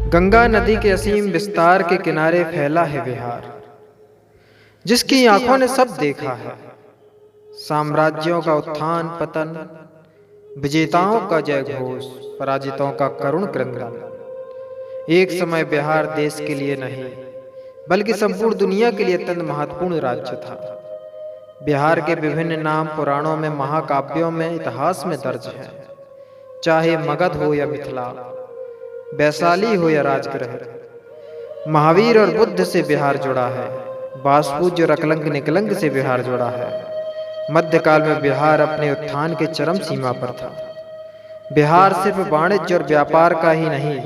गंगा नदी के असीम विस्तार के किनारे फैला है बिहार, जिसकी आंखों ने सब देखा है। साम्राज्यों का उत्थान पतन, विजेताओं का जय घोष, पराजितों का करुण क्रंदन। एक समय बिहार देश के लिए नहीं बल्कि संपूर्ण दुनिया के लिए अत्यंत महत्वपूर्ण राज्य था। बिहार के विभिन्न नाम पुराणों में, महाकाव्यों में, इतिहास में दर्ज है। चाहे मगध हो या मिथिला, वैशाली हो या राजगृह, महावीर और बुद्ध से बिहार जुड़ा है। बासपूज्य और अकलंक निकलंक से बिहार जुड़ा है। मध्यकाल में बिहार अपने उत्थान के चरम सीमा पर था। बिहार सिर्फ वाणिज्य और व्यापार का ही नहीं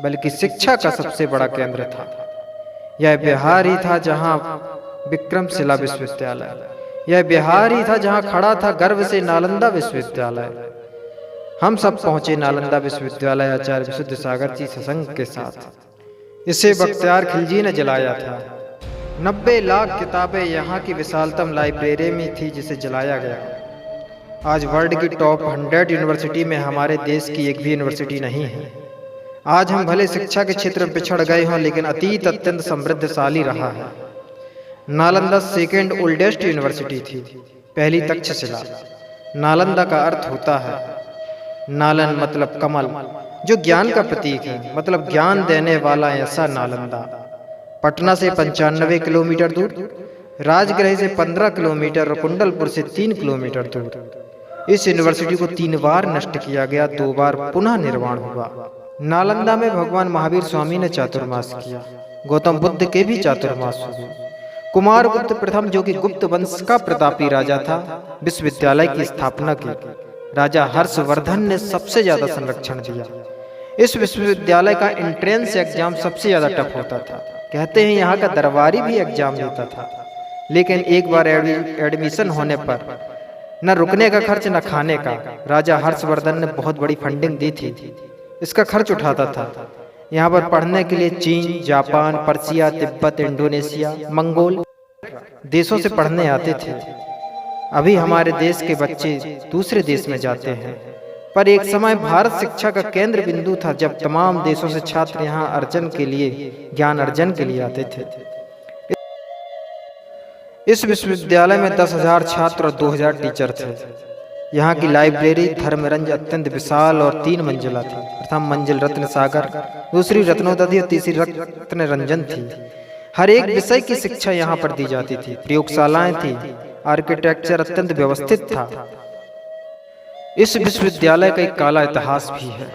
बल्कि शिक्षा का सबसे बड़ा केंद्र था। यह बिहार ही था जहां विक्रमशिला विश्वविद्यालय, यह बिहार ही था जहां खड़ा था गर्व से नालंदा विश्वविद्यालय। हम सब पहुंचे नालंदा विश्वविद्यालय आचार्य विशुद्ध सागर जी सत्संग के साथ। इसे बख्तियार खिलजी ने जलाया था। 90 लाख किताबें यहाँ की विशालतम लाइब्रेरी में थी जिसे जलाया गया। आज वर्ल्ड की टॉप 100 यूनिवर्सिटी में हमारे देश की एक भी यूनिवर्सिटी नहीं है। आज हम भले शिक्षा के क्षेत्र में पिछड़ गए हों, लेकिन अतीत अत्यंत समृद्धशाली रहा है। नालंदा सेकेंड ओल्डेस्ट यूनिवर्सिटी थी, पहली तक्षशिला। नालंदा का अर्थ होता है नालन मतलब कमल, जो ज्ञान का प्रतीक है, मतलब ज्ञान देने वाला ऐसा नालंदा। पटना से 95 किलोमीटर दूर, राजगृह से 15 किलोमीटर और कुंडलपुर से 3 किलोमीटर दूर। इस यूनिवर्सिटी को 3 बार नष्ट किया गया, 2 बार पुनः निर्माण हुआ। नालंदा में भगवान महावीर स्वामी ने चातुर्मास किया। गौतम बुद्ध के भी चातुर्मास हुए। कुमारगुप्त प्रथम, जो कि गुप्त वंश का प्रतापी राजा था, विश्वविद्यालय की स्थापना की। राजा हर्षवर्धन ने सबसे ज्यादा संरक्षण दिया। इस विश्वविद्यालय का एंट्रेंस एग्जाम सबसे ज्यादा टफ होता था। कहते हैं यहाँ का दरबारी भी एग्जाम देता था, लेकिन एक बार एडमिशन होने पर न रुकने का खर्च न खाने का राजा हर्षवर्धन ने बहुत बड़ी फंडिंग दी थी। इसका खर्च उठाता था। यहाँ पर पढ़ने के लिए चीन, Japan, Persia, Tibet, Indonesia, Mongol देशों से पढ़ने आते थे। अभी हमारे देश के बच्चे दूसरे देश में जाते हैं, पर एक समय भारत शिक्षा का केंद्र बिंदु था, जब तमाम देशों से छात्र यहाँ अर्जन के लिए, ज्ञान अर्जन के लिए आते थे। इस विश्वविद्यालय में 10,000 छात्र और 2,000 टीचर थे। यहाँ की लाइब्रेरी धर्मरंज अत्यंत विशाल और 3 मंजिला थी। प्रथम मंजिल रत्न सागर, दूसरी रत्नोदधि और तीसरी रत्न रंजन थी। हर एक विषय की शिक्षा यहाँ पर दी जाती थी। प्रयोगशालाएं थी, आर्किटेक्चर अत्यंत व्यवस्थित था। इस विश्वविद्यालय का एक काला इतिहास भी है।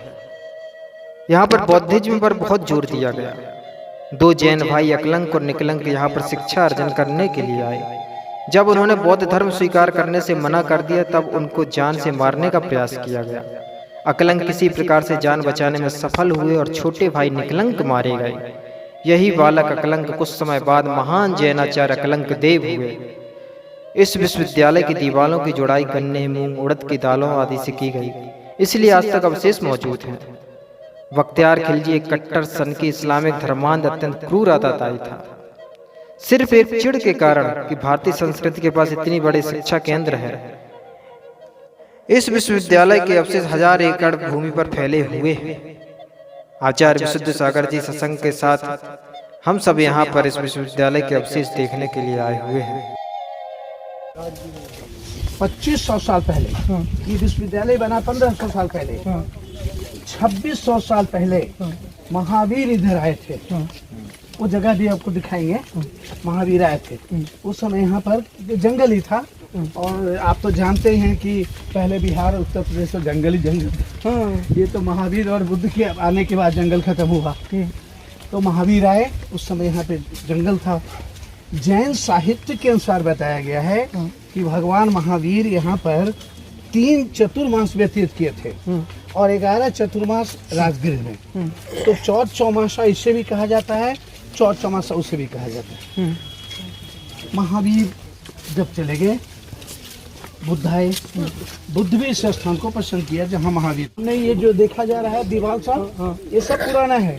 यहाँ पर बौद्धिज्म पर बहुत जोर दिया गया। 2 जैन भाई अकलंक और निकलंक यहाँ पर शिक्षा अर्जन करने के लिए आए। जब उन्होंने बौद्ध धर्म स्वीकार करने से मना कर दिया, तब उनको जान से मारने का प्रयास किया गया। अकलंक किसी प्रकार से जान बचाने में सफल हुए और छोटे भाई निकलंक मारे गए। यही बालक अकलंक कुछ समय बाद महान जैनाचार्य अकलंक देव हुए। इस विश्वविद्यालय की दीवारों की जुड़ाई गन्ने, मूंग, उड़द की दालों आदि से की गई, इसलिए आज तक अवशेष मौजूद हैं। बख्तियार खिलजी एक कट्टर सनकी इस्लामिक धर्मांध अत्यंत क्रूर आताताई था। सिर्फ एक चिढ़ के कारण कि भारतीय संस्कृति के पास इतनी बड़ी शिक्षा केंद्र है। इस विश्वविद्यालय के अवशेष 1000 एकड़ भूमि पर फैले हुए हैं। आचार्य विशुद्ध सागर जी सत्संग के साथ हम सब यहाँ पर इस विश्वविद्यालय के अवशेष देखने के लिए आए हुए हैं। 2500 साल पहले ये विश्वविद्यालय बना, 1500 साल पहले, 2600 साल पहले महावीर इधर आए थे। वो जगह भी आपको दिखाएंगे। महावीर आए थे उस समय, यहाँ पर जंगल ही था। और आप तो जानते हैं कि पहले बिहार और उत्तर प्रदेश में जंगल ही जंगल था। ये तो महावीर और बुद्ध के आने के बाद जंगल खत्म हुआ। तो महावीर आए, उस समय यहाँ पे जंगल था। जैन साहित्य के अनुसार बताया गया है कि भगवान महावीर यहाँ पर 3 चतुर्मास व्यतीत किए थे और 11 चतुर्मास राजगृह में। तो चौथ चौमासा इसे भी कहा जाता है, चौथ चौमासा उसे भी कहा जाता है। महावीर जब चले गए, बुद्ध आए। बुद्ध भी इस स्थान को पसंद किया जहाँ महावीर ने। ये जो देखा जा रहा है दीवार सब, ये सब पुराना है,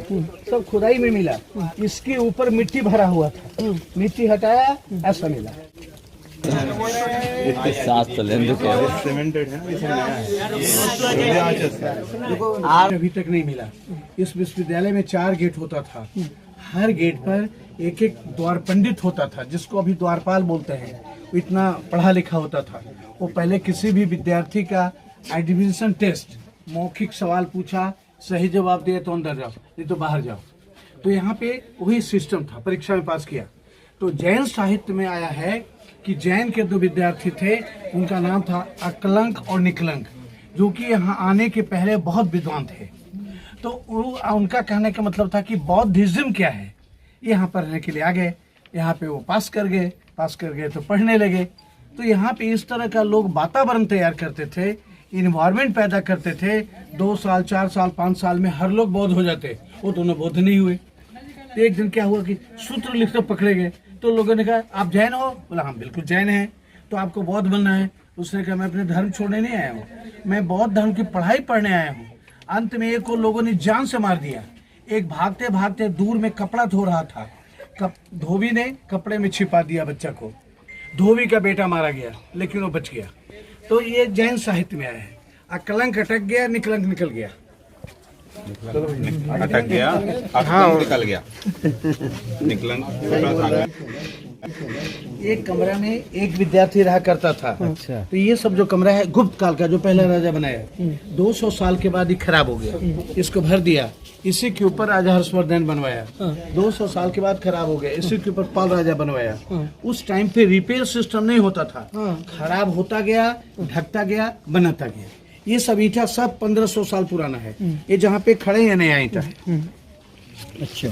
सब खुदाई में मिला। इसके ऊपर मिट्टी भरा हुआ था, मिट्टी हटाया, ऐसा मिला। इतने सांस तो लेंदे के सीमेंटेड है ना, इसे नया है। देखो अभी तक नहीं मिला। इस विश्वविद्यालय में 4 गेट होता था। हर गेट पर एक एक द्वार पंडित होता था, जिसको अभी द्वारपाल बोलते हैं। वो इतना पढ़ा लिखा होता था। वो पहले किसी भी विद्यार्थी का एडमिशन टेस्ट, मौखिक सवाल पूछा, सही जवाब दिया तो अंदर जाओ, नहीं तो बाहर जाओ। तो यहाँ पे वही सिस्टम था, परीक्षा में पास किया। तो जैन साहित्य में आया है कि जैन के 2 विद्यार्थी थे, उनका नाम था अकलंक और निकलंक, जो कि यहाँ आने के पहले बहुत विद्वान थे। तो उनका कहने का मतलब था कि बौद्धिज्म क्या है, यहाँ पर रहने के लिए आ गए। यहाँ पे वो पास कर गए तो पढ़ने लगे। तो यहाँ पे इस तरह का लोग वातावरण तैयार करते थे, इन्वायरमेंट पैदा करते थे। 2 साल 4 साल 5 साल में हर लोग बौद्ध हो जाते। वो दोनों बौद्ध नहीं हुए। तो एक दिन क्या हुआ कि सूत्र लिखकर पकड़े गए। तो लोगों ने कहा आप जैन हो? बोला हाँ बिल्कुल जैन है। तो आपको बौद्ध बनना है? उसने कहा मैं अपने धर्म छोड़ने नहीं आया हूँ, मैं बौद्ध धर्म की पढ़ाई पढ़ने आया हूँ। अंत में एक को लोगों ने जान से मार दिया। एक भागते भागते दूर में कपड़ा धो रहा था, धोबी ने कपड़े में छिपा दिया बच्चा को। धोबी का बेटा मारा गया, लेकिन वो बच गया। तो ये जैन साहित्य में आया है। अकलंक अटक गया, निकलंक निकल गया। अटक गया, अकलंक निकल गया, निकलंक। एक कमरा में एक विद्यार्थी रहा करता था। अच्छा। तो ये सब जो कमरा है गुप्त काल का, जो पहला राजा बनाया, 200 साल के बाद ही खराब हो गया। इसको भर दिया। इसी के ऊपर राजा हर्षवर्धन बनवाया। 200 साल के बाद खराब हो गया। इसी के ऊपर पाल राजा बनवाया। उस टाइम पे रिपेयर सिस्टम नहीं होता था। खराब होता गया, ढकता गया, बनाता गया। ये सब ईंटा सब 1500 साल पुराना है। ये जहाँ पे खड़े हैं नया ईंटा है। अच्छा,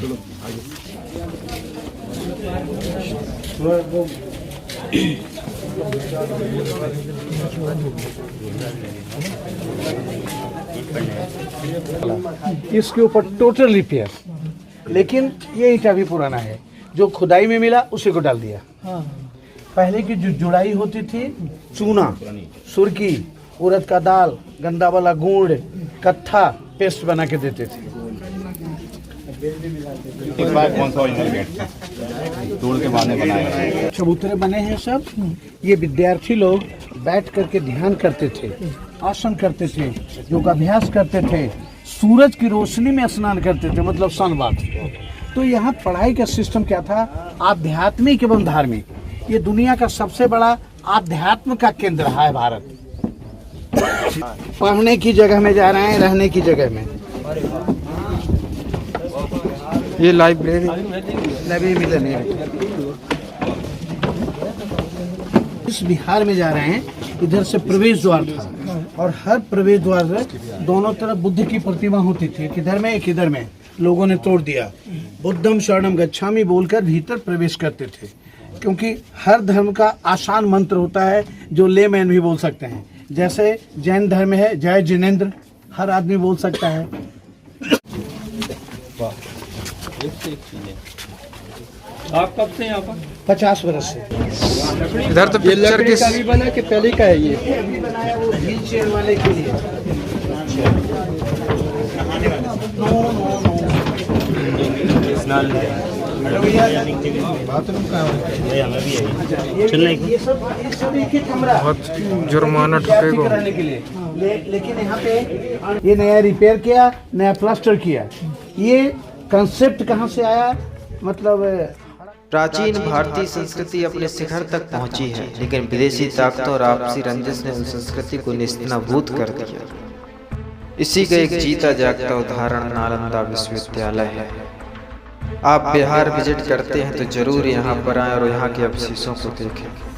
इसके ऊपर टोटल रिपेयर। लेकिन ये ईंटा भी पुराना है। जो खुदाई में मिला उसी को डाल दिया। पहले की जो जुड़ाई होती थी, चूना, सुरकी, उड़द का दाल, गंदा वाला गुड़, कत्था पेस्ट बना के देते थे। एक बार कौन सा ओरिजिनल गेट था? तोड़ के बाद में बनाया। चबूतरे बने हैं सब। ये विद्यार्थी लोग बैठ करके ध्यान करते थे, आसन करते थे, योगाभ्यास करते थे, सूरज की रोशनी में स्नान करते थे, मतलब सनबाथ। तो यहाँ पढ़ाई का सिस्टम क्या था? आध्यात्मिक एवं धार्मिक। ये दुनिया का सबसे बड़ा आध्यात्म का केंद्र है भारत। पढ़ने की जगह में जा रहे हैं, रहने की जगह में। ये लाइब्रेरी मिलन है। इस बिहार में जा रहे हैं, इधर से प्रवेश द्वार था और हर प्रवेश द्वार से दोनों तरफ बुद्ध की प्रतिमा होती थी। किधर में, किधर में। लोगों ने तोड़ दिया। बुद्धम शरणम गच्छामि बोलकर भीतर प्रवेश करते थे। क्योंकि हर धर्म का आसान मंत्र होता है जो लेमैन भी बोल सकते हैं। जैसे जैन धर्म है जय जिनेंद्र, हर आदमी बोल सकता है। आप कब से यहाँ पर? 50 वर्ष से। इधर तो पिक्चर की अभी बना के पहले का है ये? अभी बनाया वो व्हील चेयर वाले के लिए। बाथरूम का ये सब एक ही कमरा, बहुत जुर्माना ठुकेगा। रहने के लिए। लेकिन यहाँ पे ये नया रिपेयर किया, नया प्लास्टर किया। ये कंसेप्ट कहाँ से आया? मतलब प्राचीन भारतीय संस्कृति अपने शिखर तक पहुंची है, लेकिन विदेशी ताकतों और आपसी रंजिश ने उस संस्कृति को नेस्तनाबूद कर दिया। इसी का एक जीता जागता उदाहरण नालंदा विश्वविद्यालय है। आप बिहार विजिट करते हैं तो जरूर यहाँ पर आएं और यहाँ के अवशेषों को देखें।